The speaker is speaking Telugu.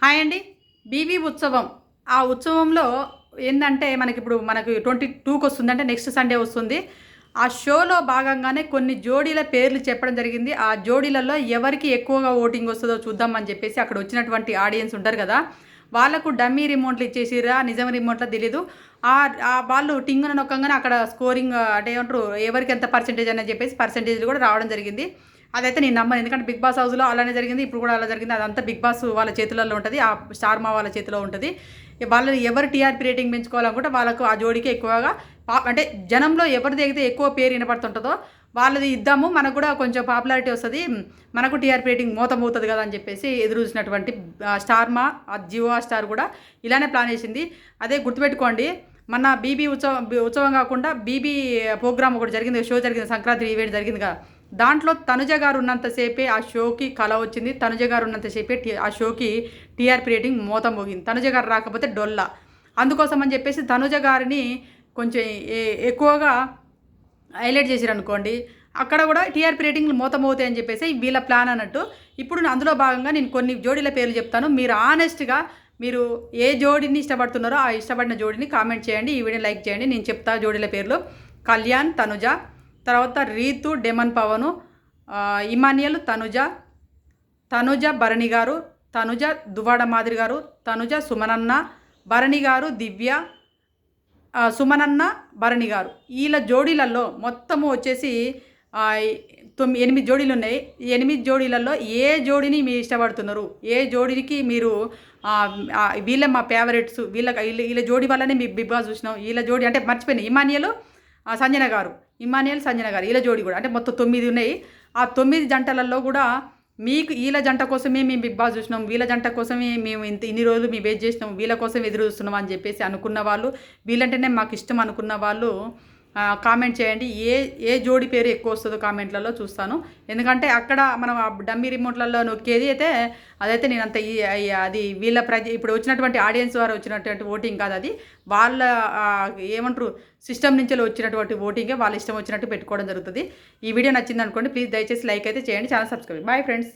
హాయ్ అండి. బీబీ ఉత్సవం. ఆ ఉత్సవంలో ఏందంటే మనకు 22కి వస్తుందంటే నెక్స్ట్ సండే వస్తుంది. ఆ షోలో భాగంగానే కొన్ని జోడీల పేర్లు చెప్పడం జరిగింది. ఆ జోడీలలో ఎవరికి ఎక్కువగా ఓటింగ్ వస్తదో చూద్దామని చెప్పేసి అక్కడ వచ్చినటువంటి ఆడియన్స్ ఉంటారు కదా! వాళ్ళకు డమ్మీ రిమోట్‌లు ఇచ్చేసిర్రా, నిజం రిమోట్‌లో తెలీదు. వాళ్ళు టింగున నొక్కంగానే అక్కడ స్కోరింగ్ అంటే ఏమంటారు ఎవరికి ఎంత పర్సెంటేజ్ అని చెప్పేసి పర్సెంటేజ్‌లు కూడా రావడం జరిగింది. అదైతే నేను నమ్మను. ఎందుకంటే 'బిగ్ బాస్' హౌస్‌లో అలానే జరిగింది. ఇప్పుడు కూడా అలా జరిగింది. అదంతా 'బిగ్ బాస్' వాళ్ళ చేతులలో ఉంటది. ఆ స్టార్ మా వాళ్ళ చేతిలో ఉంటది. వాళ్ళు ఎవరు టీఆర్‌పీ రేటింగ్ పెంచుకోవాలనుకుంటే వాళ్ళకు ఆ జోడీకే ఎక్కువగా అంటే జనంలో ఎవరిదైతే ఎక్కువ పేరు వినపడుతుంటదో వాళ్ళది ఇద్దాము. మనకు కూడా కొంచెం పాపులారిటీ వస్తది. మనకు టీఆర్‌పీ రేటింగ్ మోతమోతది కదా అని చెప్పేసి ఎదురు చూసినటువంటి స్టార్ మా జియో స్టార్ కూడా ఇలానే ప్లాన్ చేసింది. అదే గుర్తుపెట్టుకోండి. మొన్న బీబీ ఉత్సవం కాకుండా బీబీ ప్రోగ్రామ్ ఒకటి జరిగింది. షో జరిగింది. సంక్రాంతి ఈవెంట్ జరిగింది కదా! దాంట్లో తనుజ గారు ఉన్నంతసేపే ఆ షోకి కళ వచ్చింది. తనుజ గారు ఉన్నంతసేపే ఆ షోకి టీఆర్‌పీ రేటింగ్ మోత మోగింది. తనుజ గారు రాకపోతే డొల్ల. అందుకోసం అని చెప్పేసి తనుజ గారిని కొంచెం ఎక్కువగా హైలైట్ చేసిరనుకోండి, అక్కడ కూడా టీఆర్‌పీ రేటింగ్లు మోత మోగుతాయని చెప్పేసి వీళ్ళ ప్లాన్ అన్నట్టు. ఇప్పుడు అందులో భాగంగా నేను కొన్ని జోడీల పేర్లు చెప్తాను. మీరు ఆనెస్ట్‌గా మీరు ఏ జోడీని ఇష్టపడుతున్నారో ఆ ఇష్టపడిన జోడీని కామెంట్ చేయండి. ఈ వీడియోని లైక్ చేయండి. నేను చెప్తా జోడీల పేర్లు. కళ్యాణ్, తనుజ, తర్వాత రీతు, డెమన్ పవను, ఇమాన్యుయల్, తనుజ, తనుజ భరణి గారు, తనుజ దువ్వాడ మాదిరి గారు, తనుజ సుమనన్న, భరణి గారు దివ్య, సుమనన్న, భరణి గారు. వీళ్ళ జోడీలలో మొత్తము వచ్చేసి 8 జోడీలు ఉన్నాయి. 8 జోడీలలో ఏ జోడీని మీరు ఇష్టపడుతున్నారు? ఏ జోడీకి మీరు వీళ్ళే మా ఫేవరెట్స్, వీళ్ళ జోడీ వల్లనే మీ బిగ్ బాస్ చూసినాం. వీళ్ళ జోడీ అంటే మర్చిపోయినా ఇమాన్యుయల్, సంజన గారు, ఇమాన్యుయల్, సంజన గారు వీళ్ళ జోడీ కూడా అంటే మొత్తం 9 ఉన్నాయి. ఆ 9 జంటలలో కూడా మీకు వీళ్ళ జంట కోసమే మేము బిగ్ బాస్ చూసినాం, వీళ్ళ జంట కోసమే మేము ఇన్ని రోజులు మేము వెయిట్ చేసినాం, వీళ్ళ కోసం ఎదురు చూస్తున్నాం అని చెప్పేసి అనుకున్న వాళ్ళు, వీళ్ళంటేనే మాకు ఇష్టం అనుకున్న వాళ్ళు కామెంట్ చేయండి. ఏ జోడి పేరు ఎక్కువ వస్తుందో కామెంట్లలో చూస్తాను. ఎందుకంటే అక్కడ మనం డమ్మీ రిమోట్లలో నొక్కేది అయితే అదైతే నేను అంత అది వీళ్ళ ఇప్పుడు వచ్చినటువంటి ఆడియన్స్ వారు వచ్చినటువంటి ఓటింగ్ కాదు. అది వాళ్ళ ఏమంటారు సిస్టమ్ నుంచి వచ్చినటువంటి ఓటింగే వాళ్ళ ఇష్టం వచ్చినట్టు పెట్టుకోవడం జరుగుతుంది. ఈ వీడియో నచ్చింది అనుకోండి, ప్లీజ్ దయచేసి లైక్ అయితే చేయండి, ఛానల్ సబ్స్క్రైబ్. Bye friends.